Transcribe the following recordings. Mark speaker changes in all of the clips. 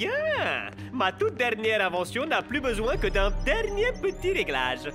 Speaker 1: bien! Ma toute dernière invention n'a plus besoin que d'un dernier petit réglage.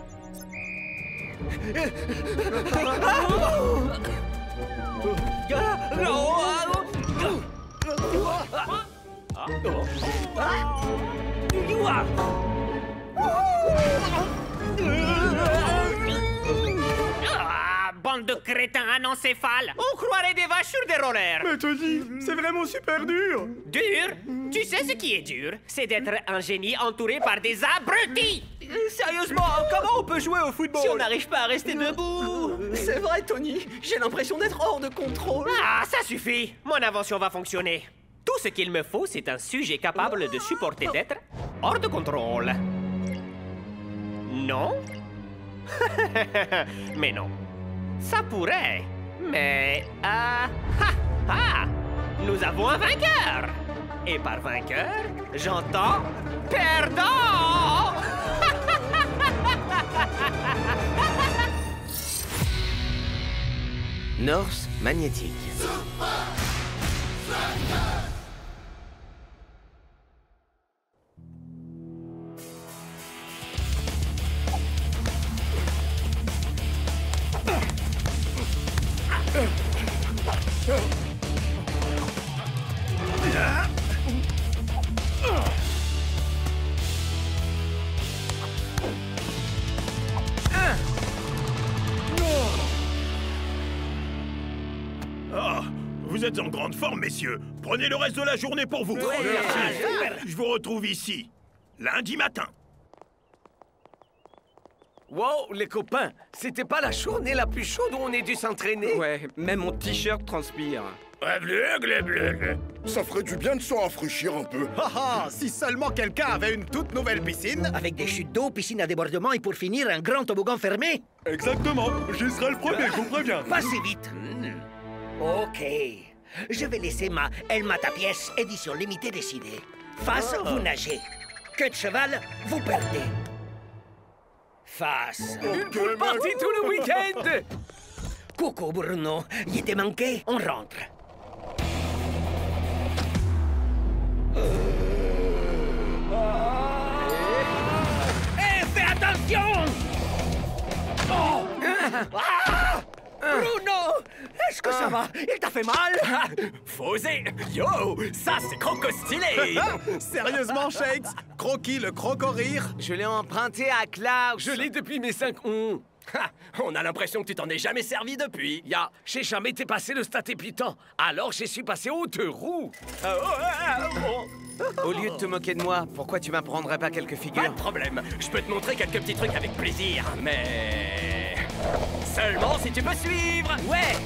Speaker 1: Bande de crétins anencéphales! On croirait des vaches sur des rollers!
Speaker 2: Mais Tony, c'est vraiment super dur!
Speaker 1: Dur? Tu sais ce qui est dur? C'est d'être un génie entouré par des abrutis!
Speaker 3: Sérieusement, comment on peut jouer au football
Speaker 1: Si on n'arrive pas à rester debout!
Speaker 3: C'est vrai, Tony, j'ai l'impression d'être hors de contrôle.
Speaker 1: Ah, ça suffit! Mon invention va fonctionner. Tout ce qu'il me faut, c'est un sujet capable de supporter d'être hors de contrôle. Non? Mais non. Ça pourrait. Mais... Nous avons un vainqueur! Et par vainqueur, j'entends perdant!
Speaker 4: Norse magnétique.
Speaker 5: Vous êtes en grande forme, messieurs. Prenez le reste de la journée pour vous. Merci. Je vous retrouve ici, lundi matin.
Speaker 4: Wow, les copains, c'était pas la journée la plus chaude où on ait dû s'entraîner?
Speaker 2: Ouais, même mon t-shirt transpire.
Speaker 6: Ça ferait du bien de se rafraîchir un peu.
Speaker 7: Ah, si seulement quelqu'un avait une toute nouvelle piscine.
Speaker 8: Avec des chutes d'eau, piscine à débordement et pour finir, un grand toboggan fermé.
Speaker 6: Exactement, j'y serai le premier, je vous préviens.
Speaker 8: Pas si vite. Ok. Je vais laisser ma Elle mata pièce édition limitée décidée. Face, vous nagez. Queue de cheval, vous perdez. Face.
Speaker 4: Une poule partie tout le week-end!
Speaker 8: Coucou, Bruno. Il était manqué, on rentre. Fais attention! Bruno! Est-ce que ça va? Il t'a fait mal?
Speaker 4: Fosé! Yo! Ça, c'est croco-stylé!
Speaker 7: Sérieusement, Shakes? Croquis le croco-rire?
Speaker 4: Je l'ai emprunté à Klaus. Je l'ai depuis mes 5 ans. On a l'impression que tu t'en es jamais servi depuis. J'ai jamais été passé le stat épitant. Alors, je suis passé aux 2 roues. Au lieu de te moquer de moi, pourquoi tu m'apprendrais pas quelques figures? Pas de problème. Je peux te montrer quelques petits trucs avec plaisir. Mais... seulement si tu peux suivre. Ouais.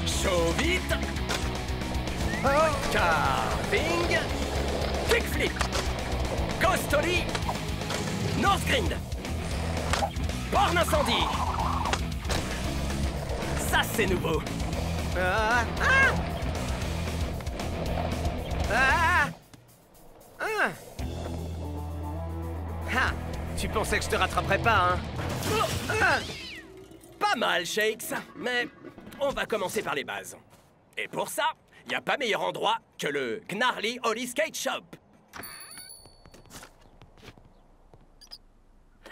Speaker 4: Chaud vite. Carving. Kickflip. Ghostoli. North Grind. Borne incendie. Ça, c'est nouveau. Tu pensais que je te rattraperais pas, hein? Pas mal, Shakes. Mais on va commencer par les bases. Et pour ça, il n'y a pas meilleur endroit que le Gnarly Holly Skate Shop.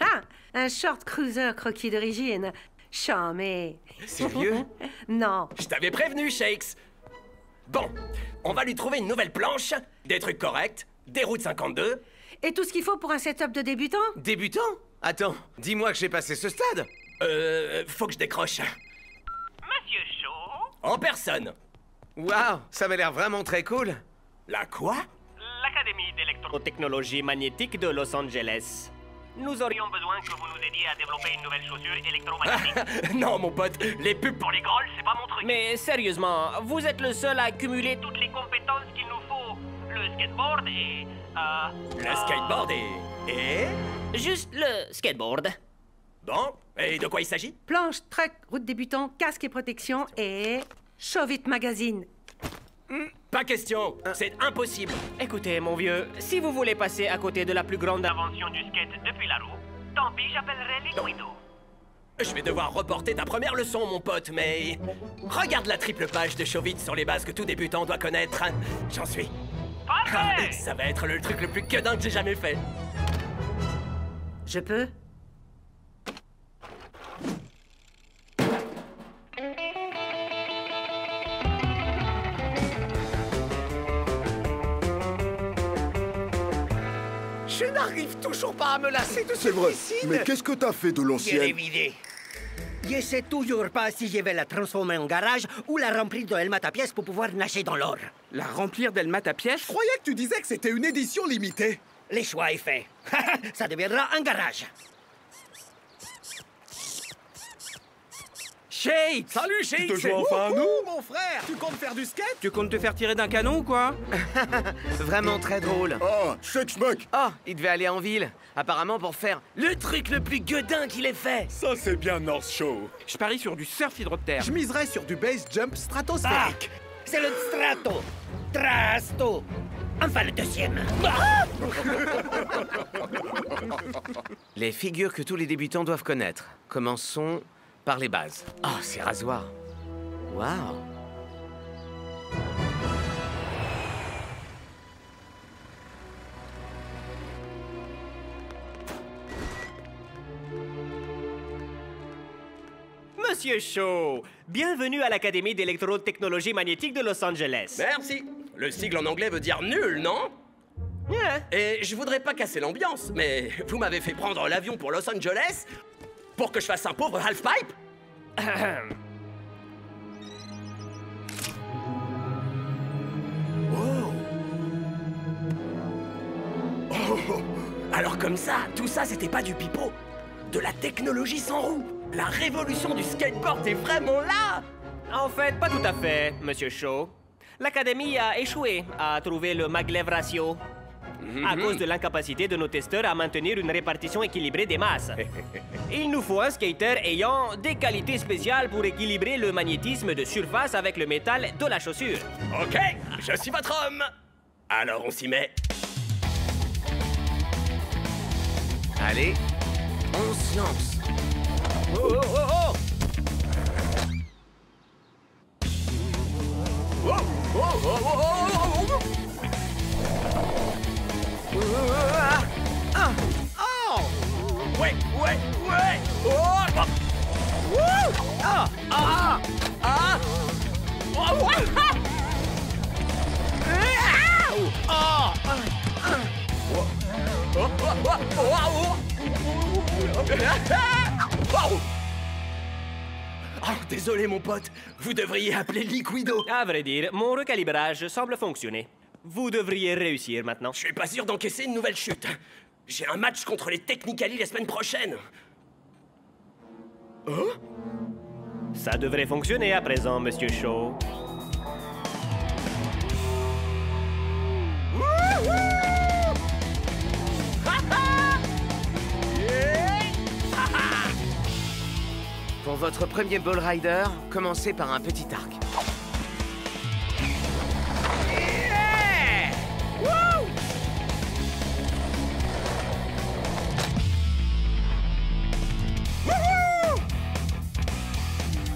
Speaker 9: Ah! Un short cruiser croquis d'origine. Charmé.
Speaker 4: Sérieux?
Speaker 9: Non.
Speaker 4: Je t'avais prévenu, Shakes. Bon, on va lui trouver une nouvelle planche, des trucs corrects, des routes 52.
Speaker 9: Et tout ce qu'il faut pour un setup de débutant?
Speaker 4: Débutant? Attends, dis-moi que j'ai passé ce stade. Faut que je décroche.
Speaker 1: Monsieur Shaw?
Speaker 4: En personne. Waouh, ça m'a l'air vraiment très cool. La quoi?
Speaker 1: L'Académie d'électrotechnologie magnétique de Los Angeles. Nous aurions besoin que vous nous aidiez à développer une nouvelle chaussure électromagnétique.
Speaker 4: Non, mon pote, les pubs pour les grolls, c'est pas mon truc.
Speaker 1: Mais sérieusement, vous êtes le seul à accumuler toutes les compétences qu'il nous faut. Le skateboard et...
Speaker 4: Le skateboard et...
Speaker 1: Juste le skateboard.
Speaker 4: Bon, et de quoi il s'agit?
Speaker 9: Planche, truck, route débutant, casque et protection et... Chauvite Magazine.
Speaker 4: Pas question, c'est impossible.
Speaker 1: Écoutez, mon vieux, si vous voulez passer à côté de la plus grande invention du skate depuis la roue, tant pis, j'appellerai les Guido.
Speaker 4: Je vais devoir reporter ta première leçon, mon pote, mais... Regarde la triple page de Chauvitte sur les bases que tout débutant doit connaître. J'en suis.
Speaker 1: Parfait!
Speaker 4: Ça va être le truc le plus quedin que j'ai jamais fait.
Speaker 9: Je peux?
Speaker 3: Je n'arrive toujours pas à me lasser de ce
Speaker 6: C'est vrai.
Speaker 3: piscine.
Speaker 6: Mais qu'est-ce que t'as fait de
Speaker 8: Je l'ai
Speaker 6: l'ancienne?
Speaker 8: vidé. Je sais toujours pas si je vais la transformer en garage ou la remplir de helmet à pièces pour pouvoir nager dans l'or.
Speaker 2: La remplir d'Elmat à pièces?
Speaker 7: Je croyais que tu disais que c'était une édition limitée.
Speaker 8: Le choix est fait. Ça deviendra un garage.
Speaker 2: Shakes!
Speaker 4: Salut,
Speaker 6: Tu te
Speaker 4: Shakes!
Speaker 6: joins enfin à nous?
Speaker 7: Ouh, mon frère, tu comptes faire du skate?
Speaker 2: Tu comptes te faire tirer d'un canon ou quoi? Vraiment très drôle.
Speaker 6: Ah, Shakes, mec!
Speaker 2: Oh, il devait aller en ville. Apparemment pour faire...
Speaker 4: Le truc le plus gueudin qu'il ait fait!
Speaker 6: Ça, c'est bien North Show.
Speaker 2: Je parie sur du surf hydroptère.
Speaker 7: Je miserais sur du base jump stratosphérique.
Speaker 8: C'est le strato. Trasto. Enfin le deuxième.
Speaker 2: Les figures que tous les débutants doivent connaître. Commençons par les bases. Oh, ces rasoirs. Waouh!
Speaker 1: Monsieur Shaw, bienvenue à l'Académie d'électrotechnologie magnétique de Los Angeles.
Speaker 4: Merci. Le sigle en anglais veut dire nul, non? Et je voudrais pas casser l'ambiance, mais vous m'avez fait prendre l'avion pour Los Angeles pour que je fasse un pauvre half-pipe? Alors comme ça, tout ça c'était pas du pipeau. De la technologie sans roue. La révolution du skateboard est vraiment là.
Speaker 1: En fait, pas tout à fait, Monsieur Shaw. L'Académie a échoué à trouver le maglev ratio à cause de l'incapacité de nos testeurs à maintenir une répartition équilibrée des masses. Il nous faut un skater ayant des qualités spéciales pour équilibrer le magnétisme de surface avec le métal de la chaussure.
Speaker 4: Ok, je suis votre homme. Alors on s'y met.
Speaker 2: Allez, on se lance.
Speaker 1: Oh, oh, oh, oh!
Speaker 4: Oh, oh, oh, oh, oh, oh. Ouais, ouais, ouais. Oh, oh. Wouh. Ah, ah, ah. Oh, ouais. Ah. Oh, désolé mon pote, vous devriez appeler Liquido.
Speaker 1: À vrai dire, mon recalibrage semble fonctionner. Vous devriez réussir maintenant.
Speaker 4: Je suis pas sûr d'encaisser une nouvelle chute. J'ai un match contre les Technicali la semaine prochaine.
Speaker 1: Ça devrait fonctionner à présent, Monsieur Shaw.
Speaker 2: Pour votre premier ball rider, commencez par un petit arc.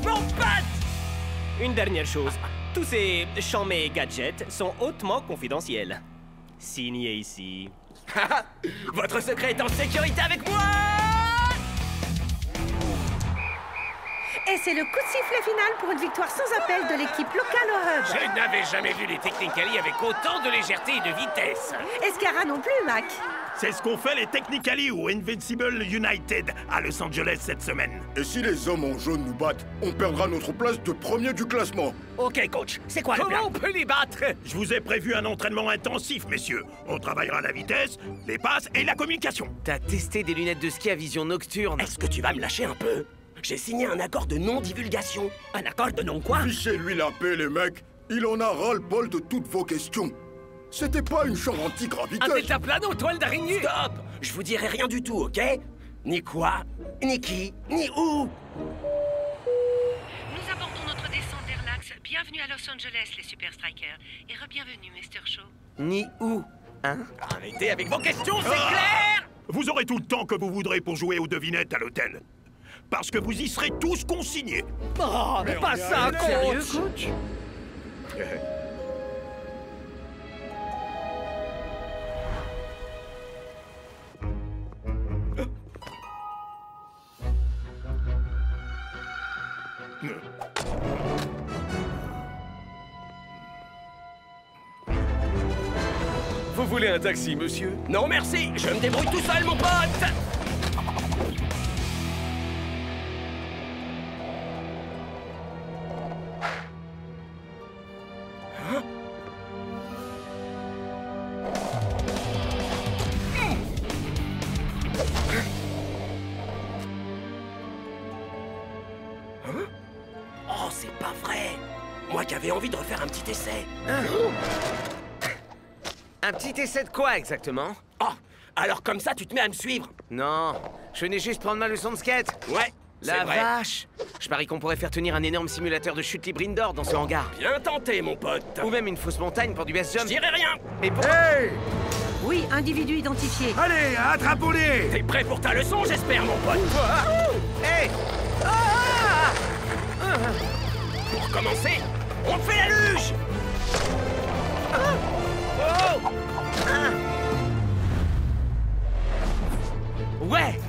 Speaker 4: Mon pote!
Speaker 1: Une dernière chose. Tous ces chambés gadgets sont hautement confidentiels. Signé ici.
Speaker 4: Votre secret est en sécurité avec moi!
Speaker 9: Et c'est le coup de sifflet final pour une victoire sans appel de l'équipe locale au hub.
Speaker 5: Je n'avais jamais vu les Technicali avec autant de légèreté et de vitesse.
Speaker 9: Escara non plus, Mac.
Speaker 5: C'est ce qu'ont fait les Technicali ou Invincible United à Los Angeles cette semaine.
Speaker 6: Et si les hommes en jaune nous battent, on perdra notre place de premier du classement.
Speaker 8: Ok, coach, c'est quoi le
Speaker 4: Comment
Speaker 8: plan?
Speaker 4: on peut les battre?
Speaker 5: Je vous ai prévu un entraînement intensif, messieurs. On travaillera la vitesse, les passes et la communication.
Speaker 2: T'as testé des lunettes de ski à vision nocturne.
Speaker 4: Est-ce que tu vas me lâcher un peu? J'ai signé un accord de non-divulgation.
Speaker 8: Un accord de non quoi?
Speaker 6: Fichez-lui la paix, les mecs. Il en a ras-le-bol de toutes vos questions. C'était pas une chambre
Speaker 4: Un
Speaker 6: anti-graviteuse.
Speaker 4: deltaplane aux toiles d'araignée. Stop! Je vous dirai rien du tout, ok? Ni quoi, ni qui, ni où.
Speaker 10: Nous abordons notre descente vers l'axe. Bienvenue à Los Angeles, les Super Strikers. Et re-bienvenue, Mr. Shaw.
Speaker 2: Ni où, hein?
Speaker 4: Arrêtez avec vos questions, c'est clair?
Speaker 5: Vous aurez tout le temps que vous voudrez pour jouer aux devinettes à l'hôtel. parce que vous y serez tous consignés.
Speaker 3: Oh, mais pas ça, coach.
Speaker 4: Vous voulez un taxi, monsieur? Non, merci. Je me débrouille tout seul, mon pote. Oh, c'est pas vrai. Moi qui avais envie de refaire un petit essai.
Speaker 2: Un petit essai de quoi, exactement?
Speaker 4: Oh, alors comme ça, tu te mets à me suivre.
Speaker 2: Non, je venais juste prendre ma leçon de skate.
Speaker 4: Ouais,
Speaker 2: La
Speaker 4: c'est vrai.
Speaker 2: vache! Je parie qu'on pourrait faire tenir un énorme simulateur de chute libre indoor dans ce hangar.
Speaker 4: Bien tenté, mon pote.
Speaker 2: Ou même une fausse montagne pour du base jump.
Speaker 4: Je dirais rien.
Speaker 2: Et pour...
Speaker 11: Hey!
Speaker 9: Oui, individu identifié.
Speaker 11: Allez, attrapons-les!
Speaker 4: T'es prêt pour ta leçon, j'espère, mon pote.
Speaker 2: Hey!
Speaker 4: Pour commencer, on fait la luge.
Speaker 2: Ouais!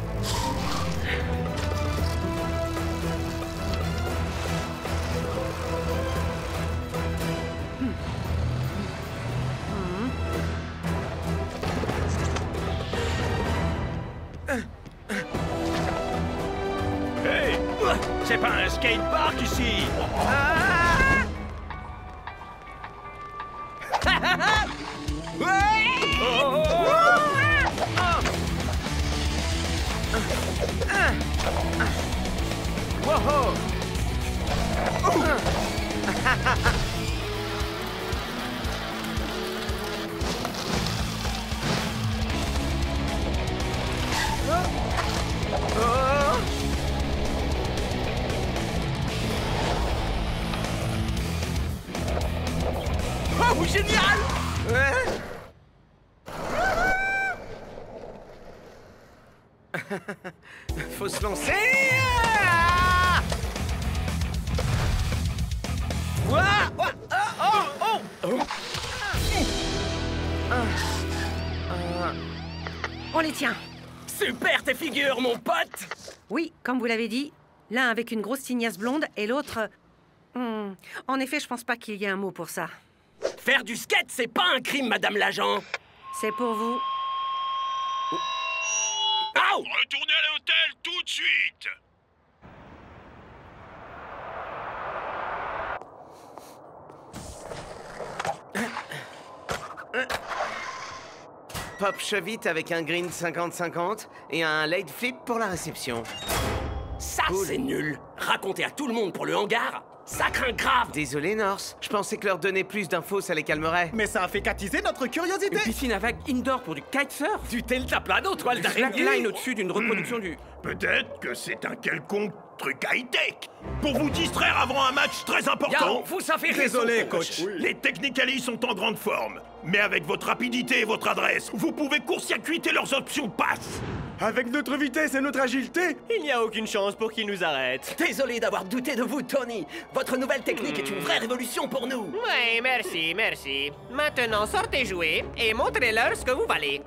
Speaker 5: Hey! C'est pas un skatepark ici!
Speaker 4: Oh, génial!
Speaker 2: Faut se lancer!
Speaker 9: On les tient.
Speaker 4: Super tes figures, mon pote!
Speaker 9: Oui, comme vous l'avez dit, l'un avec une grosse tignasse blonde et l'autre... En effet, je pense pas qu'il y ait un mot pour ça.
Speaker 4: Faire du skate, c'est pas un crime, madame l'agent.
Speaker 9: C'est pour vous.
Speaker 4: Au!
Speaker 5: Retournez à l'hôtel tout de suite!
Speaker 2: Pop chevite avec un green 50-50 et un late flip pour la réception.
Speaker 4: Ça, c'est nul. Raconter à tout le monde pour le hangar, ça craint grave.
Speaker 2: Désolé, Norse. Je pensais que leur donner plus d'infos, ça les calmerait.
Speaker 7: Mais ça a fait qu'attiser notre curiosité.
Speaker 3: Une piscine à vagues indoor pour du kitesurf.
Speaker 4: Du deltaplano, toile d'araignée.
Speaker 3: Slackline au-dessus d'une reproduction du...
Speaker 5: Peut-être que c'est un quelconque truc high-tech pour vous distraire avant un match très important.
Speaker 4: Yao, vous avez raison,
Speaker 7: Désolé, coach.
Speaker 5: Les Technicali sont en grande forme, mais avec votre rapidité et votre adresse, vous pouvez court-circuiter leurs options passe.
Speaker 11: Avec notre vitesse et notre agilité,
Speaker 1: Il n'y a aucune chance pour qu'ils nous arrêtent.
Speaker 3: Désolé d'avoir douté de vous, Tony. Votre nouvelle technique est une vraie révolution pour nous.
Speaker 1: Oui, merci, merci. Maintenant, sortez jouer et montrez-leur ce que vous valez.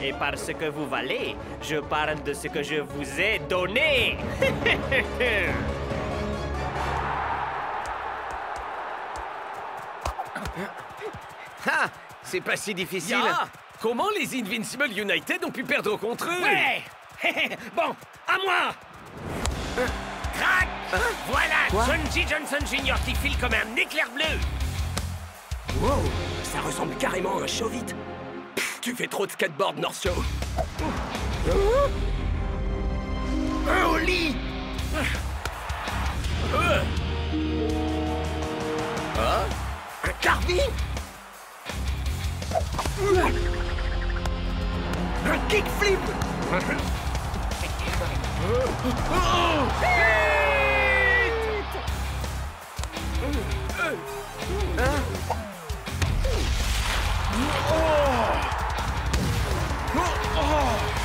Speaker 1: Et parce que vous valez, je parle de ce que je vous ai donné.
Speaker 2: Ah! C'est pas si difficile.
Speaker 4: Ya, comment les Invincible United ont pu perdre contre eux?
Speaker 8: Ouais. Bon, à moi. Crac. Voilà, John Johnson Jr. qui file comme un éclair bleu.
Speaker 4: Wow, ça ressemble carrément à un show-vite. Tu fais trop de skateboard, North Show.
Speaker 8: Un au lit.
Speaker 4: Un carby?
Speaker 8: Un kickflip.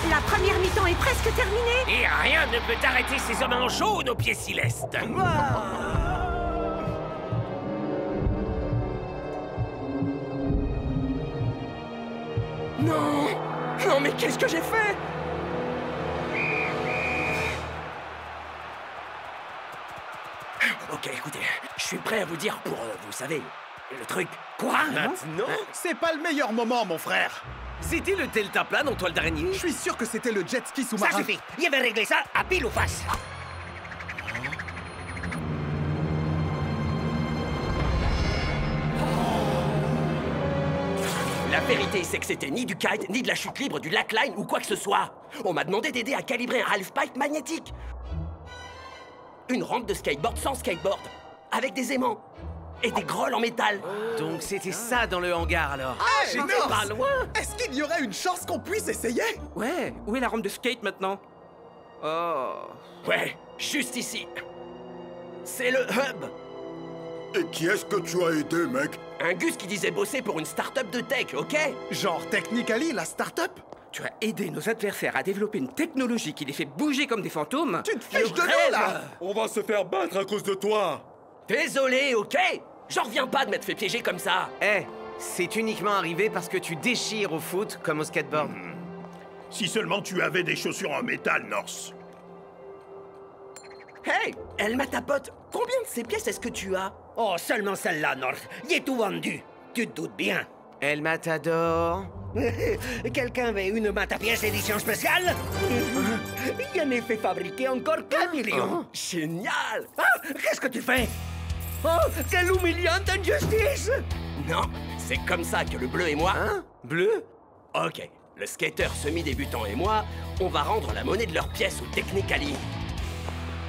Speaker 9: La première mi-temps est presque terminé.
Speaker 12: Et rien ne peut arrêter ces hommes en jaune aux pieds célestes.
Speaker 4: Non! Non, mais qu'est-ce que j'ai fait? Ok, écoutez, je suis prêt à vous dire pour, vous savez, le truc.
Speaker 7: Quoi? Maintenant? C'est pas le meilleur moment, mon frère.
Speaker 4: C'était le deltaplane en toile d'araignée?
Speaker 7: Je suis sûr que c'était le jet ski sous-marin.
Speaker 8: Ça suffit. Il avait réglé ça à pile ou face.
Speaker 4: La vérité, c'est que c'était ni du kite, ni de la chute libre du lac Line ou quoi que ce soit. On m'a demandé d'aider à calibrer un half-pipe magnétique. Une rampe de skateboard sans skateboard, avec des aimants et des grolles en métal.
Speaker 2: Donc c'était ça dans le hangar, alors.
Speaker 7: Ah,
Speaker 4: j'étais
Speaker 7: North!
Speaker 4: pas loin.
Speaker 7: Est-ce qu'il y aurait une chance qu'on puisse essayer?
Speaker 3: Ouais, où est la rampe de skate maintenant? Oh...
Speaker 4: Ouais, juste ici. C'est le hub.
Speaker 6: Et qui est-ce que tu as aidé, mec?
Speaker 4: Un gus qui disait bosser pour une start-up de tech, ok?
Speaker 7: Genre Technically, la start-up?
Speaker 3: Tu as aidé nos adversaires à développer une technologie qui les fait bouger comme des fantômes?
Speaker 7: Tu te fiches de nous, là!
Speaker 6: On va se faire battre à cause de toi.
Speaker 4: Désolé, ok? J'en reviens pas de m'être fait piéger comme ça.
Speaker 2: Eh, c'est uniquement arrivé parce que tu déchires au foot comme au skateboard.
Speaker 5: Si seulement tu avais des chaussures en métal, North.
Speaker 4: Hey, elle m'a tapote. Combien de ces pièces est-ce que tu as?
Speaker 8: Oh, seulement celle-là, North. Il est tout vendu. Tu te doutes bien.
Speaker 2: El Matador.
Speaker 8: Quelqu'un veut une Matapièce édition spéciale? Il y en a fait fabriquer encore 4 millions.
Speaker 4: Génial!
Speaker 8: Ah, qu'est-ce que tu fais? Oh, quelle humiliante injustice!
Speaker 4: Non, c'est comme ça que le bleu et moi...
Speaker 2: Hein? Bleu?
Speaker 4: Ok, le skater semi-débutant et moi, on va rendre la monnaie de leurs pièces au Technically.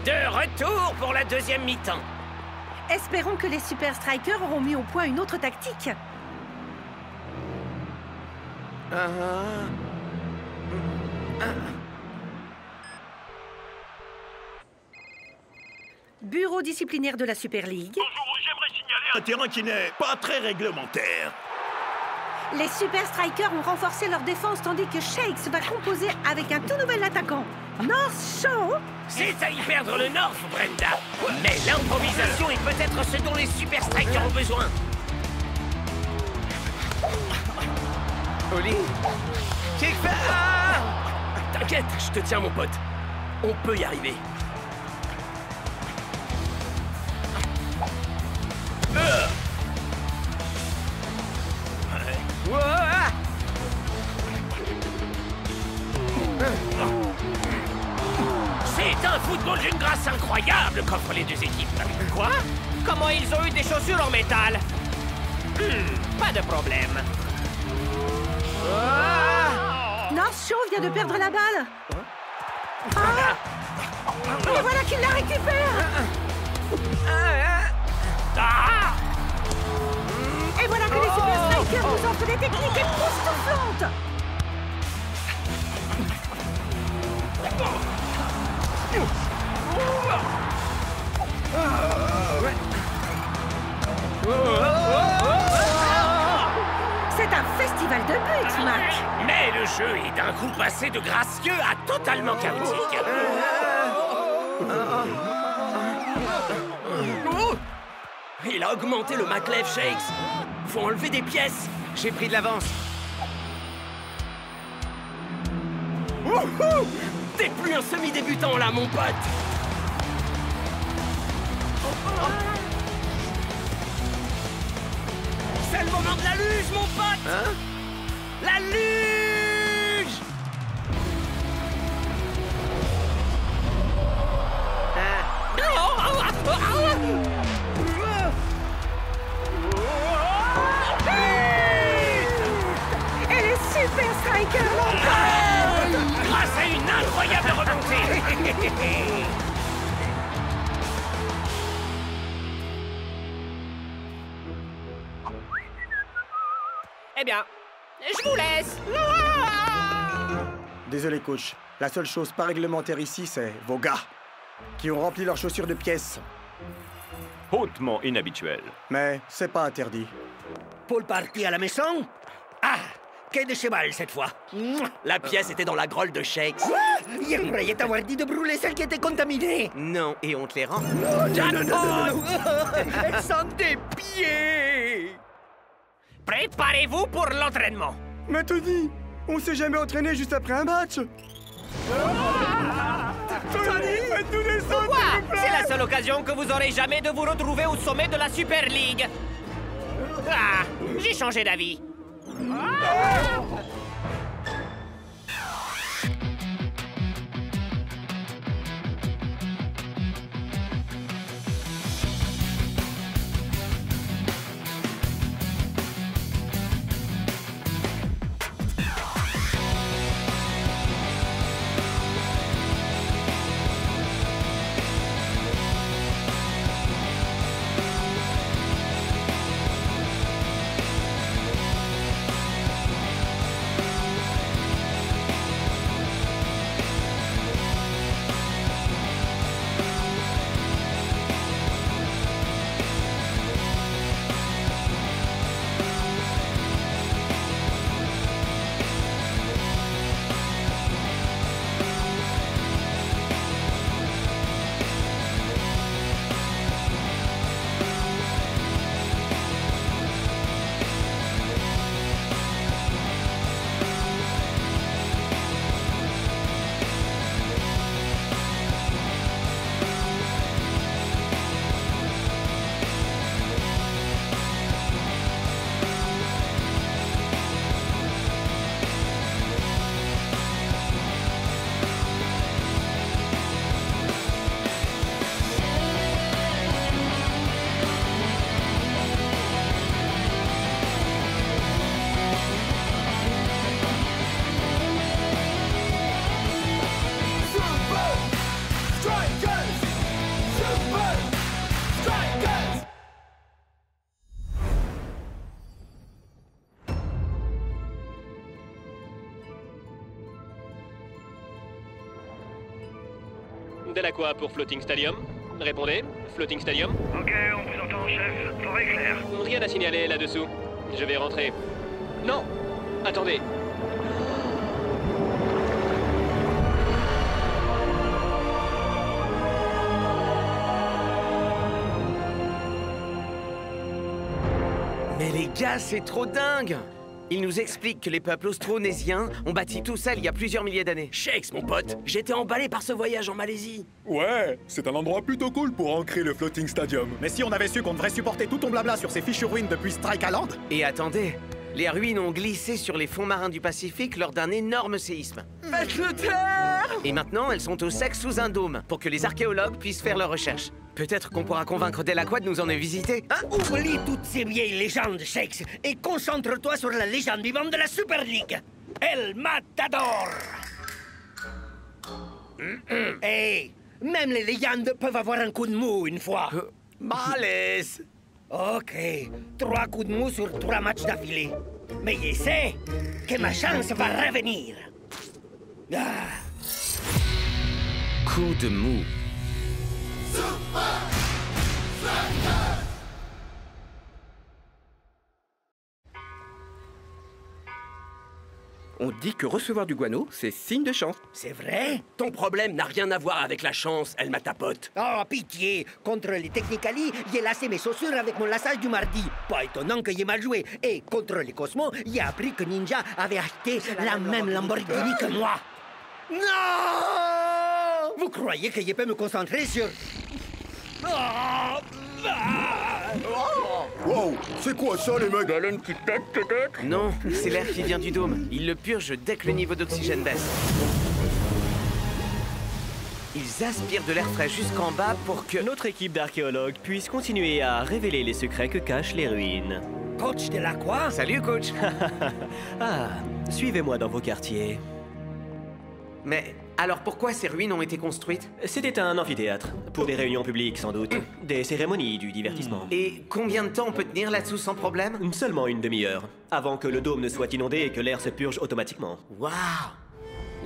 Speaker 12: De retour pour la deuxième mi-temps.
Speaker 9: Espérons que les Super Strikers auront mis au point une autre tactique. Bureau disciplinaire de la Super League.
Speaker 5: Bonjour, j'aimerais signaler un terrain qui n'est pas très réglementaire.
Speaker 9: Les Super Strikers ont renforcé leur défense tandis que Shakes va composer avec un tout nouvel attaquant, North Shaw.
Speaker 12: C'est à y perdre le North, Brenda. Mais l'improvisation est peut-être ce dont les Super Strikers ont besoin.
Speaker 2: Oli?
Speaker 4: T'inquiète, je te tiens, mon pote. On peut y arriver.
Speaker 12: C'est un football d'une grâce incroyable qu'offrent les deux équipes.
Speaker 1: Quoi? Comment ils ont eu des chaussures en métal? Pas de problème.
Speaker 9: North Shaw vient de perdre la balle. Ah! Et voilà qu'il la récupère. Et voilà que les Super Strikers nous offrent des techniques époustouflantes. C'est un festival de buts, Mac.
Speaker 12: Mais le jeu est d'un coup passé de gracieux à totalement chaotique.
Speaker 4: Oh! Il a augmenté le Maclev Shakes. Faut enlever des pièces.
Speaker 2: J'ai pris de l'avance.
Speaker 4: Wouhou! T'es plus un semi-débutant là, mon pote. C'est le moment de la luge, mon pote.
Speaker 2: Hein?
Speaker 4: La luge!
Speaker 9: Et les Super Strikers
Speaker 12: Grâce à une incroyable remontée.
Speaker 1: Eh bien, je vous laisse.
Speaker 11: Désolé, coach. La seule chose pas réglementaire ici, c'est vos gars, qui ont rempli leurs chaussures de pièces.
Speaker 13: Hautement inhabituel.
Speaker 11: Mais c'est pas interdit.
Speaker 8: Pour le party à la maison? Ah, Quai de cheval cette fois.
Speaker 4: La pièce était dans la grolle de Shakes.
Speaker 8: Il croyait t'avoir dit de brûler celle qui était contaminée.
Speaker 2: Non, et on te les rend.
Speaker 8: Non. Elle sent tes pieds.
Speaker 12: Préparez-vous pour l'entraînement.
Speaker 11: Mais Tony, on s'est jamais entraîné juste après un match. Tony, faites-nous descendre,
Speaker 1: Quoi?
Speaker 11: s'il vous plaît.
Speaker 1: C'est la seule occasion que vous aurez jamais de vous retrouver au sommet de la Super League. Ah, j'ai changé d'avis.
Speaker 13: Delacroix pour Floating Stadium. Répondez, Floating Stadium.
Speaker 14: Ok, on vous entend, chef. Forêt claire.
Speaker 13: Rien à signaler là-dessous. Je vais rentrer. Non! Attendez.
Speaker 2: Mais les gars, c'est trop dingue! Il nous explique que les peuples austronésiens ont bâti tout ça il y a plusieurs milliers d'années.
Speaker 4: Shakes, mon pote, j'étais emballé par ce voyage en Malaisie.
Speaker 6: Ouais, c'est un endroit plutôt cool pour ancrer le Floating Stadium.
Speaker 7: Mais si on avait su qu'on devrait supporter tout ton blabla sur ces fichues ruines depuis Strike Island.
Speaker 2: Et attendez, les ruines ont glissé sur les fonds marins du Pacifique lors d'un énorme séisme.
Speaker 8: Faites-le taire.
Speaker 2: Et maintenant, elles sont au sec sous un dôme pour que les archéologues puissent faire leurs recherches. Peut-être qu'on pourra convaincre Delacroix de nous emmener visiter, hein?
Speaker 8: Oublie toutes ces vieilles légendes, Shakes, et concentre-toi sur la légende vivante de la Super League. El Matador. Hey, même les légendes peuvent avoir un coup de mou une fois.
Speaker 4: Malaise.
Speaker 8: Ok, 3 coups de mou sur 3 matchs d'affilée. Mais je sais que ma chance va revenir.
Speaker 2: Coup de mou.
Speaker 3: On dit que recevoir du guano, c'est signe de chance.
Speaker 8: C'est vrai?
Speaker 4: Ton problème n'a rien à voir avec la chance, elle m'a tapote.
Speaker 8: Oh, pitié! Contre les Technicali, j'ai lassé mes chaussures avec mon lassage du mardi. Pas étonnant que j'ai mal joué. Et contre les Cosmos, j'ai appris que Ninja avait acheté la même Lamborghini que moi. Non! Vous croyez que je peux me concentrer sur...
Speaker 6: Wow, c'est quoi ça, les mecs?
Speaker 3: Baleine qui tête, peut-être?
Speaker 2: Non, c'est l'air qui vient du dôme. Il le purge dès que le niveau d'oxygène baisse. Ils aspirent de l'air frais jusqu'en bas pour que...
Speaker 1: Notre équipe d'archéologues puisse continuer à révéler les secrets que cachent les ruines.
Speaker 8: Coach Delacroix?
Speaker 2: Salut, coach.
Speaker 1: Ah, suivez-moi dans vos quartiers.
Speaker 2: Mais alors pourquoi ces ruines ont été construites?
Speaker 1: C'était un amphithéâtre, pour des réunions publiques sans doute, des cérémonies, du divertissement.
Speaker 2: Et combien de temps on peut tenir là-dessous sans problème?
Speaker 1: Seulement une demi-heure, avant que le dôme ne soit inondé et que l'air se purge automatiquement.
Speaker 2: Waouh!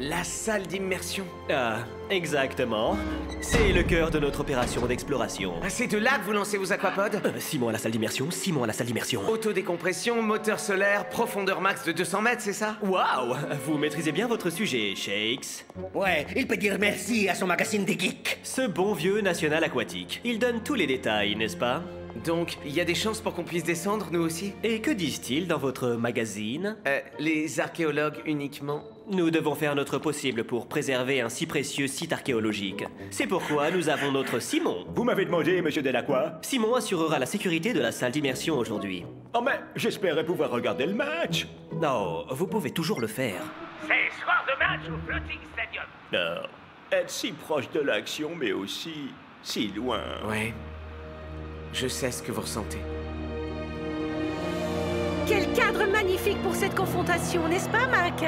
Speaker 2: La salle d'immersion.
Speaker 1: Ah, exactement. C'est le cœur de notre opération d'exploration.
Speaker 2: Ah, c'est de là que vous lancez vos aquapods?
Speaker 1: Simon à la salle d'immersion, Simon à la salle d'immersion.
Speaker 2: Autodécompression, moteur solaire, profondeur max de 200 mètres, c'est ça?
Speaker 1: Waouh! Vous maîtrisez bien votre sujet, Shakes.
Speaker 8: Ouais, il peut dire merci à son magazine des geeks.
Speaker 1: Ce bon vieux national aquatique. Il donne tous les détails, n'est-ce pas?
Speaker 2: Donc, il y a des chances pour qu'on puisse descendre, nous aussi?
Speaker 1: Et que disent-ils dans votre magazine?
Speaker 2: Les archéologues uniquement.
Speaker 1: Nous devons faire notre possible pour préserver un si précieux site archéologique. C'est pourquoi nous avons notre Simon.
Speaker 15: Vous m'avez demandé, monsieur Delacroix?
Speaker 1: Simon assurera la sécurité de la salle d'immersion aujourd'hui.
Speaker 15: Oh, mais j'espérais pouvoir regarder le match.
Speaker 1: Non, vous pouvez toujours le faire.
Speaker 12: C'est soir de match au Floating Stadium.
Speaker 15: Non, être si proche de l'action, mais aussi si loin.
Speaker 2: Ouais. Je sais ce que vous ressentez.
Speaker 9: Quel cadre magnifique pour cette confrontation, n'est-ce pas, Mac?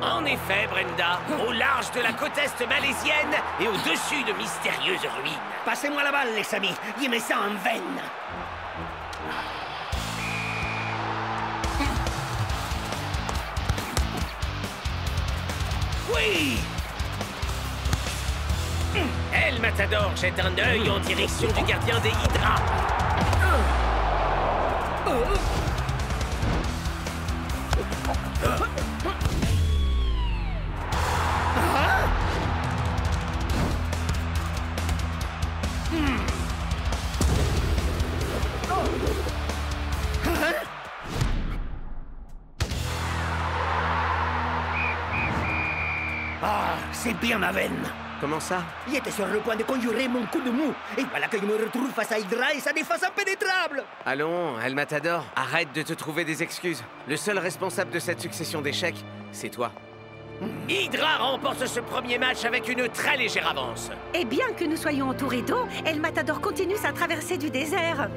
Speaker 12: En effet, Brenda, au large de la côte est malaisienne et au-dessus de mystérieuses ruines.
Speaker 8: Passez-moi la balle, les amis. Il met ça en veine.
Speaker 12: Oui! El Matador jette un œil en direction du gardien des Hydras.
Speaker 8: Ah, c'est bien ma veine.
Speaker 2: Comment ça?
Speaker 8: Il était sur le point de conjurer mon coup de mou. Et voilà que je me retrouve face à Hydra et sa défense impénétrable.
Speaker 2: Allons, El Matador, arrête de te trouver des excuses. Le seul responsable de cette succession d'échecs, c'est toi.
Speaker 12: Hydra remporte ce premier match avec une très légère avance.
Speaker 9: Et bien que nous soyons entourés d'eau, El Matador continue sa traversée du désert.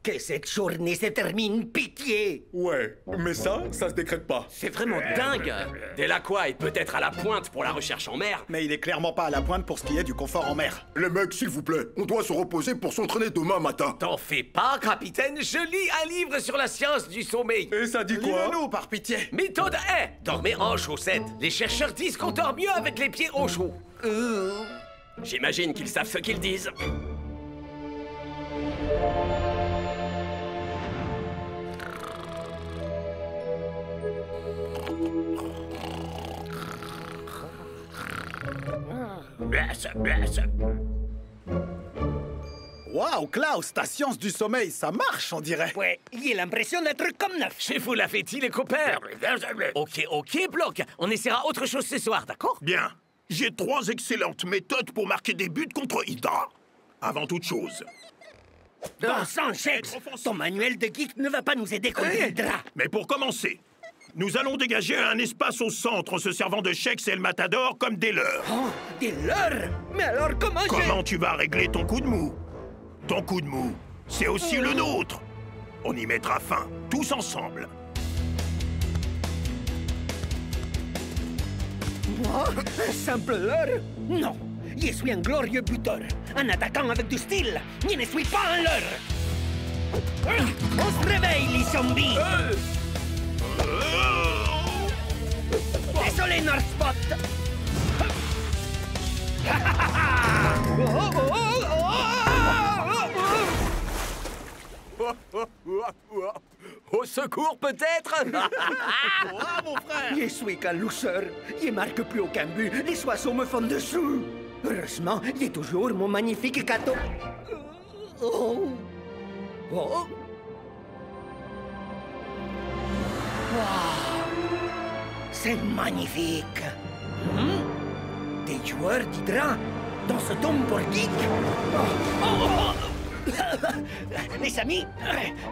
Speaker 8: Que cette journée se termine, pitié!
Speaker 6: Ouais, mais ça se décrète pas.
Speaker 4: C'est vraiment dingue! Delacroix est peut-être à la pointe pour la recherche en mer.
Speaker 11: Mais il est clairement pas à la pointe pour ce qui est du confort en mer.
Speaker 6: Les mecs, s'il vous plaît, on doit se reposer pour s'entraîner demain matin.
Speaker 12: T'en fais pas, capitaine, je lis un livre sur la science du sommeil.
Speaker 6: Et ça dit quoi?
Speaker 11: Lis-le-nous, par pitié.
Speaker 12: Méthode 1, dormez en chaussettes. Les chercheurs disent qu'on dort mieux avec les pieds au chaud.
Speaker 4: J'imagine qu'ils savent ce qu'ils disent.
Speaker 11: Waouh, Klaus, ta science du sommeil, ça marche, on dirait.
Speaker 8: Ouais, j'ai l'impression d'être comme neuf.
Speaker 12: Chez vous la fait-il, les copains? Ok, Bloc. On essaiera autre chose ce soir, d'accord?
Speaker 5: Bien. J'ai 3 excellentes méthodes pour marquer des buts contre Hydra. Avant toute chose.
Speaker 8: Bon sang, Shakes, ton manuel de geek ne va pas nous aider contre Hydra.
Speaker 5: Mais pour commencer, nous allons dégager un espace au centre en se servant de Shakes et El Matador comme des leurs.
Speaker 8: Oh, des leurs? Mais alors
Speaker 5: Comment tu vas régler ton coup de mou? Ton coup de mou, c'est aussi le nôtre. On y mettra fin, tous ensemble.
Speaker 8: Moi, un simple leurre? Non, je suis un glorieux buteur, un attaquant avec du style. Je ne suis pas un leurre. On se réveille, les zombies. Désolé, Northspot.
Speaker 4: Au secours, peut-être?
Speaker 8: Mon frère! Je suis qu'un loser. Je marque plus aucun but. Les oiseaux me font dessous. Heureusement, j'ai toujours mon magnifique gâteau. Oh. Oh. Wow. C'est magnifique. Des joueurs d'Hydra dans ce dôme pour geek. Les amis,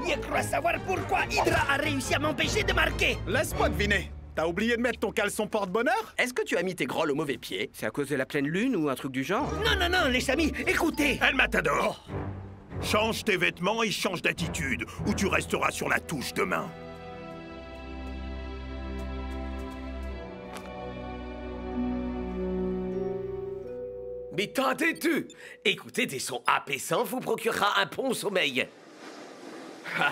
Speaker 8: je crois savoir pourquoi Hydra a réussi à m'empêcher de marquer.
Speaker 11: Laisse-moi deviner. T'as oublié de mettre ton caleçon porte-bonheur?
Speaker 4: Est-ce que tu as mis tes grolles au mauvais pied?
Speaker 2: C'est à cause de la pleine lune ou un truc du genre?
Speaker 8: Non, les amis, écoutez.
Speaker 5: El Matador, change tes vêtements et change d'attitude, ou tu resteras sur la touche demain.
Speaker 12: Mais tentez-tu! Écouter des sons apaisants vous procurera un bon sommeil.
Speaker 4: Ah,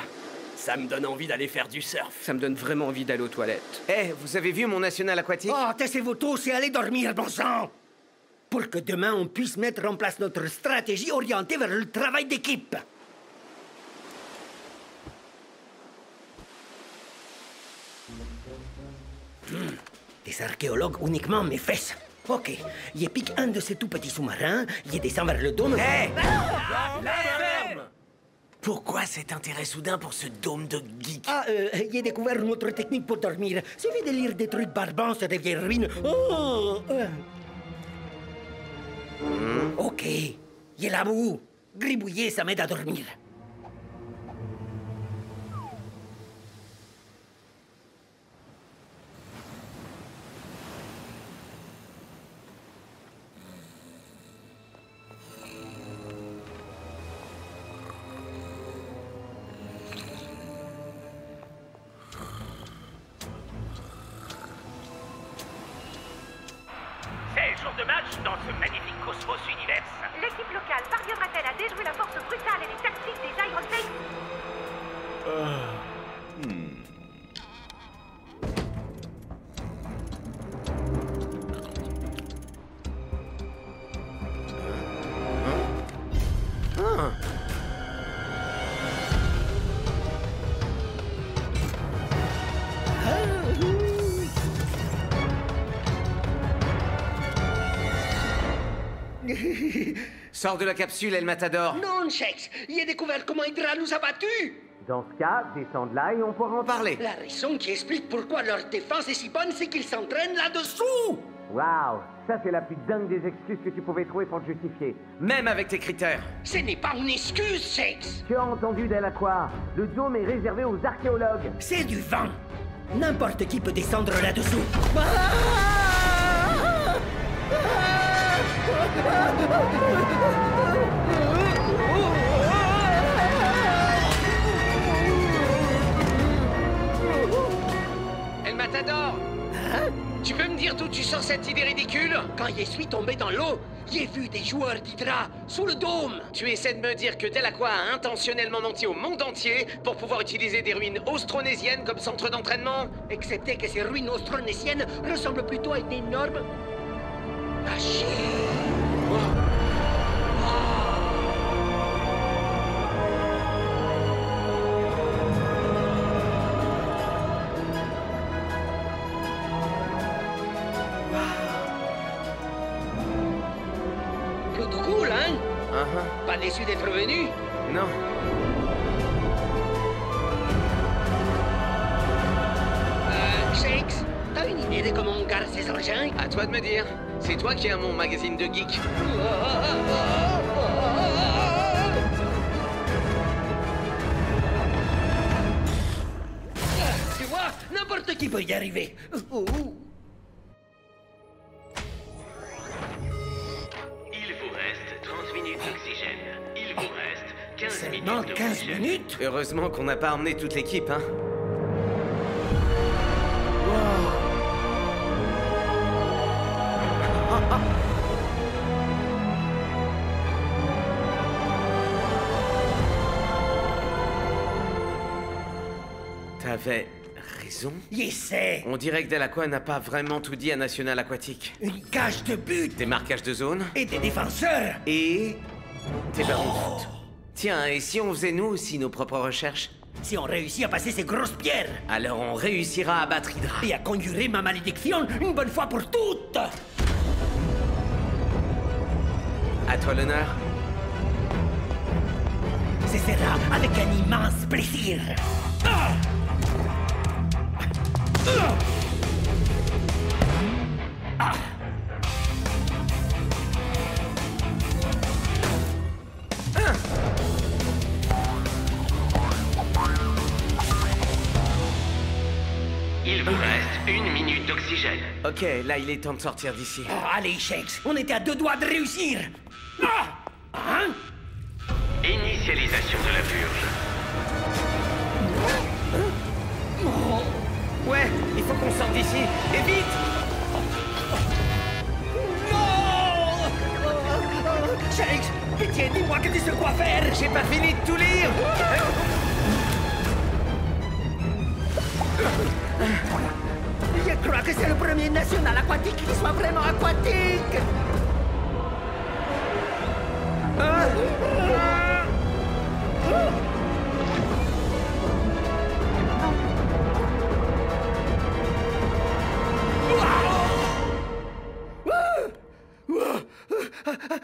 Speaker 4: ça me donne envie d'aller faire du surf.
Speaker 2: Ça me donne vraiment envie d'aller aux toilettes. Eh, vous avez vu mon national aquatique?
Speaker 8: Oh, taisez-vous tous et allez dormir, bon sang! Pour que demain on puisse mettre en place notre stratégie orientée vers le travail d'équipe. Des archéologues uniquement mes fesses. Ok, il pique un de ces tout petits sous-marins, il descend vers le dôme.
Speaker 2: Hé!
Speaker 4: Ferme! Pourquoi cet intérêt soudain pour ce dôme de geek?
Speaker 8: Ah, j'ai découvert une autre technique pour dormir. Suffit de lire des trucs barbants sur des vieilles ruines. Oh! Ok, j'ai la boue. Gribouiller, ça m'aide à dormir.
Speaker 12: Jour de match dans ce magnifique Cosmos Universe.
Speaker 10: L'équipe locale parviendra-t-elle à déjouer la force brutale et les tactiques des Iron Snakes?
Speaker 2: Sors de la capsule, El Matador.
Speaker 8: Non, Shakes, j'ai découvert comment Hydra nous a battus.
Speaker 2: Dans ce cas, descends de là et on pourra en parler.
Speaker 8: La raison qui explique pourquoi leur défense est si bonne, c'est qu'ils s'entraînent là-dessous.
Speaker 2: Waouh, ça c'est la plus dingue des excuses que tu pouvais trouver pour te justifier. Même avec tes critères.
Speaker 8: Ce n'est pas une excuse, Shakes.
Speaker 2: Tu as entendu, Delacroix. Le dôme est réservé aux archéologues.
Speaker 8: C'est du vent. N'importe qui peut descendre là-dessous.
Speaker 2: El Matador!
Speaker 8: Hein?
Speaker 2: Tu peux me dire d'où tu sors cette idée ridicule?
Speaker 8: Quand je suis tombé dans l'eau, j'ai vu des joueurs d'Hydra sous le dôme.
Speaker 2: Tu essaies de me dire que Delacroix a intentionnellement menti au monde entier pour pouvoir utiliser des ruines austronésiennes comme centre d'entraînement?
Speaker 8: Excepté que ces ruines austronésiennes ressemblent plutôt à une énorme machine. Plutôt cool, hein? Pas déçu d'être venu?
Speaker 2: Non.
Speaker 8: Shakes, t'as une idée de comment on garde ces engins?
Speaker 2: À toi de me dire. C'est toi qui as mon magazine de geek.
Speaker 8: Tu vois, n'importe qui peut y arriver.
Speaker 12: Il vous reste 30 minutes d'oxygène. Il vous reste 15 minutes
Speaker 8: Seulement
Speaker 12: d'oxygène.
Speaker 8: 15 minutes?
Speaker 2: Heureusement qu'on n'a pas emmené toute l'équipe, hein. T'avais raison.
Speaker 8: J'essaie.
Speaker 2: On dirait que Delacroix n'a pas vraiment tout dit à National Aquatique.
Speaker 8: Une cage de but.
Speaker 2: Des marquages de zone.
Speaker 8: Et des défenseurs.
Speaker 2: Et des ballons de foot. Tiens, et si on faisait nous aussi nos propres recherches?
Speaker 8: Si on réussit à passer ces grosses pierres.
Speaker 2: Alors on réussira à battre Hydra.
Speaker 8: Et à conjurer ma malédiction une bonne fois pour toutes.
Speaker 2: À toi l'honneur.
Speaker 8: Ce sera avec un immense plaisir.
Speaker 12: Il vous reste 1 minute d'oxygène.
Speaker 2: Ok, là il est temps de sortir d'ici.
Speaker 8: Allez, Shakes, on était à 2 doigts de réussir. Hein?
Speaker 12: Initialisation de la purge.
Speaker 2: Ouais, il faut qu'on sorte d'ici. Et vite!
Speaker 8: Non! Shakes, pitié, dis-moi que tu sais quoi faire.
Speaker 2: J'ai pas fini de tout lire.
Speaker 8: Je crois que c'est le premier national aquatique qui soit vraiment aquatique.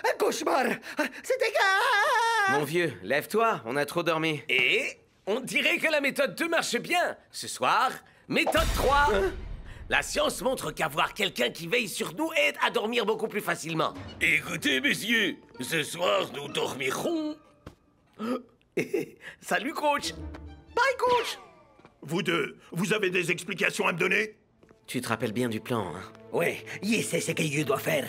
Speaker 8: Un cauchemar. C'était grave.
Speaker 2: Mon vieux, lève-toi, on a trop dormi.
Speaker 12: Et on dirait que la méthode 2 marche bien. Ce soir, méthode 3. La science montre qu'avoir quelqu'un qui veille sur nous aide à dormir beaucoup plus facilement.
Speaker 15: Écoutez, messieurs, ce soir, nous dormirons.
Speaker 12: Salut, coach. Bye, coach.
Speaker 5: Vous deux, vous avez des explications à me donner?
Speaker 2: Tu te rappelles bien du plan, hein?
Speaker 8: Ouais, il sait ce qu'il doit faire.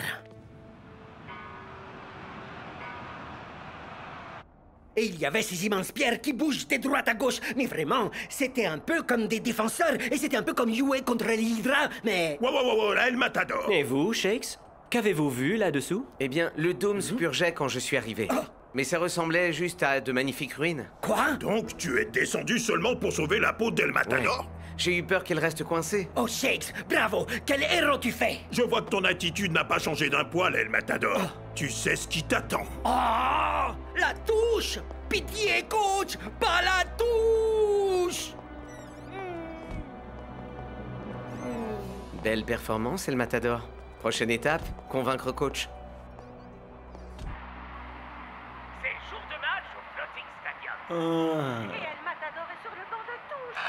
Speaker 8: Et il y avait ces immenses pierres qui bougent de droite à gauche. Mais vraiment, c'était un peu comme des défenseurs. Et c'était un peu comme jouer contre l'Hydra, mais...
Speaker 5: Wow, là, El Matador.
Speaker 1: Et vous, Shakes? Qu'avez-vous vu là-dessous?
Speaker 2: Eh bien, le dôme se purgeait quand je suis arrivé. Mais ça ressemblait juste à de magnifiques ruines.
Speaker 8: Quoi?
Speaker 5: Donc, tu es descendu seulement pour sauver la peau d'El Matador?
Speaker 2: Ouais. J'ai eu peur qu'elle reste coincée.
Speaker 8: Oh, Shakes, bravo! Quel héros tu fais!
Speaker 5: Je vois que ton attitude n'a pas changé d'un poil, El Matador. Tu sais ce qui t'attend.
Speaker 8: Oh! La touche! Pitié, coach! Pas la touche!
Speaker 2: Belle performance, El Matador. Prochaine étape, convaincre coach.
Speaker 12: C'est jour de match au Floating Stadium.
Speaker 10: Et El Matador est sur le banc de touche.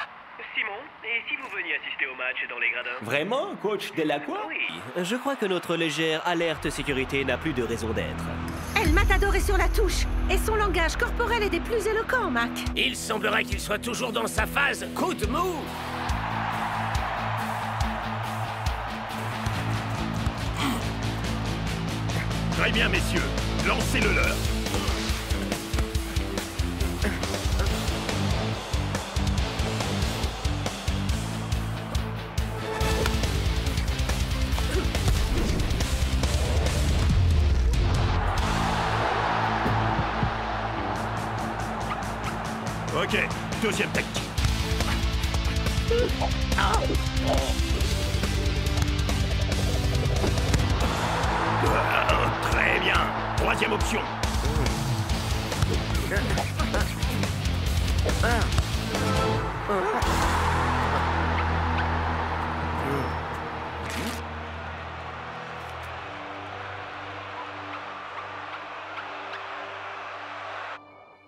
Speaker 13: Simon, et si vous veniez assister au match dans les gradins?
Speaker 7: Vraiment, coach Delacroix?
Speaker 13: Oui.
Speaker 1: Je crois que notre légère alerte sécurité n'a plus de raison d'être.
Speaker 9: El Matador est sur la touche. Et son langage corporel est des plus éloquents, Mac.
Speaker 12: Il semblerait qu'il soit toujours dans sa phase coup de mou.
Speaker 5: Très bien, messieurs. Lancez-le leur. Ok, deuxième tactique. Très bien. Troisième option.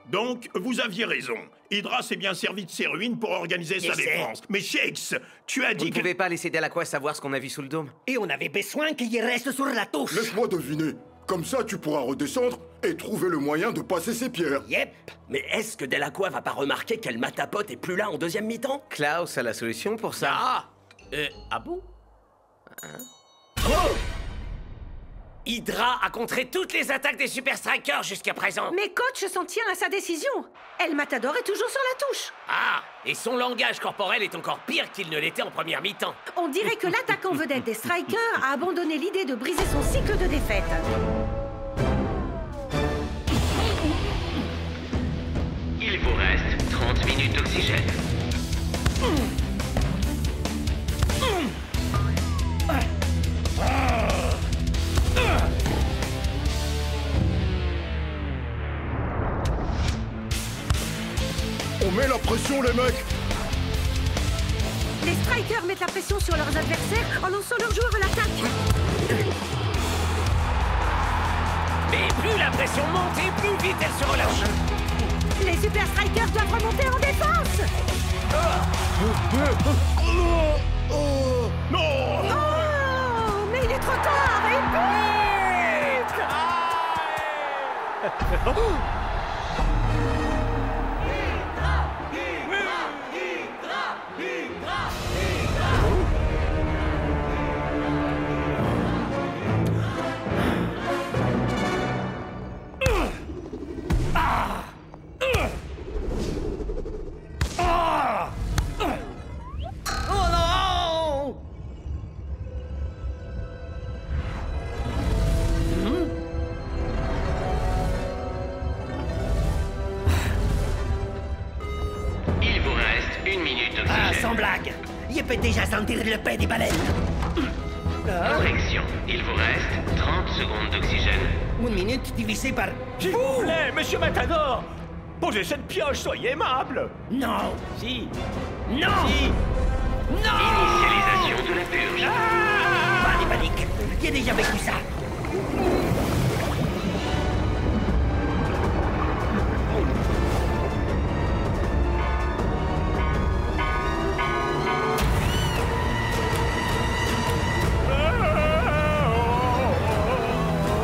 Speaker 5: Donc, vous aviez raison. Hydra s'est bien servi de ses ruines pour organiser sa défense. Mais Shakes, tu as dit
Speaker 2: Vous ne pouvez pas laisser Delacroix savoir ce qu'on a vu sous le dôme.
Speaker 8: Et on avait besoin qu'il reste sur la touche.
Speaker 6: Laisse-moi deviner. Comme ça, tu pourras redescendre et trouver le moyen de passer ces pierres.
Speaker 8: Yep.
Speaker 3: Mais est-ce que Delacroix va pas remarquer qu'El Matapote est plus là en deuxième mi-temps?
Speaker 2: Klaus a la solution pour ça.
Speaker 12: Ah bon? Hydra a contré toutes les attaques des Super Strikers jusqu'à présent.
Speaker 9: Mais coach s'en tient à sa décision. El Matador est toujours sur la touche.
Speaker 12: Ah, et son langage corporel est encore pire qu'il ne l'était en première mi-temps.
Speaker 9: On dirait que l'attaquant vedette des Strikers a abandonné l'idée de briser son cycle de défaite.
Speaker 16: Il vous reste 30 minutes d'oxygène.
Speaker 6: On met la pression, les mecs.
Speaker 9: Les Strikers mettent la pression sur leurs adversaires en lançant leurs joueurs à l'attaque.
Speaker 12: Mais plus la pression monte et plus vite elle se relâche.
Speaker 9: Les Super Strikers doivent remonter en défense.
Speaker 5: Non!
Speaker 9: Oh, mais il est trop tard. Il bute.
Speaker 8: Je peux déjà sentir le paix des baleines.
Speaker 16: Correction. Il vous reste 30 secondes d'oxygène.
Speaker 8: 1 minute divisé par...
Speaker 15: S'il vous plaît, monsieur Matador! Posez cette pioche, soyez aimable!
Speaker 8: Non!
Speaker 15: Si!
Speaker 8: Non!
Speaker 15: Si!
Speaker 8: Non!
Speaker 16: Initialisation de la purge.
Speaker 8: Pas de panique! J'ai déjà vécu ça!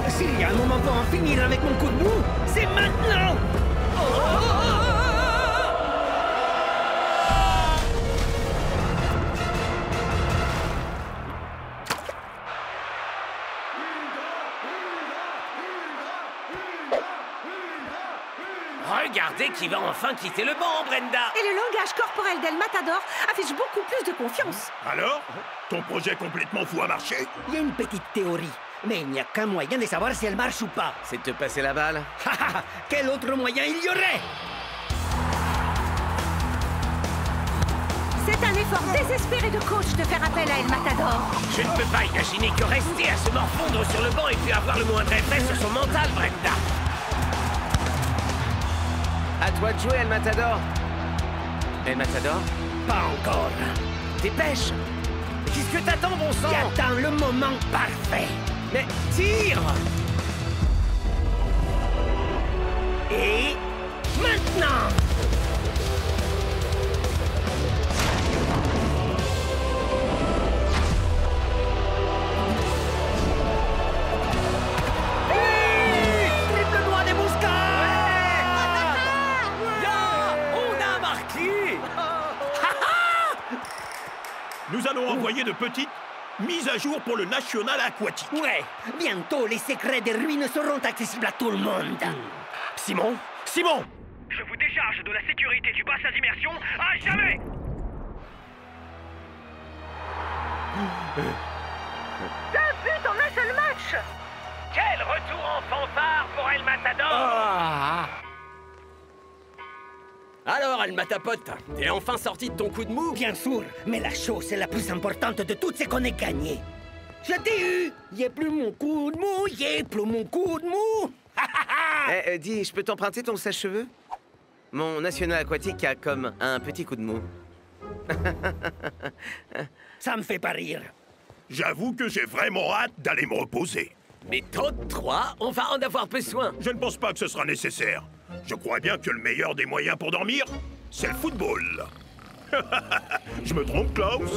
Speaker 8: S'il y a un moment pour en finir avec mon coup de mou, c'est maintenant!
Speaker 12: Regardez qui va enfin quitter le banc, Brenda!
Speaker 9: Et le langage corporel d'El Matador affiche beaucoup plus de confiance.
Speaker 5: Alors? Ton projet complètement fou a marché?
Speaker 8: Il y a une petite théorie, mais il n'y a qu'un moyen de savoir si elle marche ou pas.
Speaker 2: C'est de te passer la balle?
Speaker 8: Quel autre moyen il y aurait?
Speaker 9: C'est un effort désespéré de coach de faire appel à El Matador.
Speaker 12: Je ne peux pas imaginer que rester à se morfondre sur le banc et puis avoir le moindre effet sur son mental, Brenda.
Speaker 2: À toi de jouer, El Matador. El Matador?
Speaker 8: Pas encore.
Speaker 12: Dépêche! Qu'est-ce que t'attends, bon sang?
Speaker 8: J'attends le moment parfait.
Speaker 12: Mais tire!
Speaker 8: Et maintenant!
Speaker 12: Triple doigt des Mouscas! On a marqué!
Speaker 5: Nous allons envoyer de petites mises à jour pour le National Aquatique.
Speaker 8: Ouais, bientôt les secrets des ruines seront accessibles à tout le monde.
Speaker 4: Simon? Simon!
Speaker 14: Je vous décharge de la sécurité du bassin d'immersion à jamais!
Speaker 9: Deux buts en un seul match!
Speaker 12: Quel retour en fanfare pour El Matador!
Speaker 4: Alors, El Matapote, t'es enfin sorti de ton coup de mou?
Speaker 8: Bien sûr, mais la chose la plus importante de toutes, c'est qu'on est gagné. Je t'ai eu! Y'a plus mon coup de mou, y'a plus mon coup de mou!
Speaker 2: Dis, je peux t'emprunter ton sèche-cheveux? Mon national aquatique a comme un petit coup de mou.
Speaker 8: Ça me fait pas rire.
Speaker 5: J'avoue que j'ai vraiment hâte d'aller me reposer.
Speaker 12: Méthode 3, on va en avoir besoin.
Speaker 5: Je ne pense pas que ce sera nécessaire. Je crois bien que le meilleur des moyens pour dormir, c'est le football. Je me trompe, Klaus?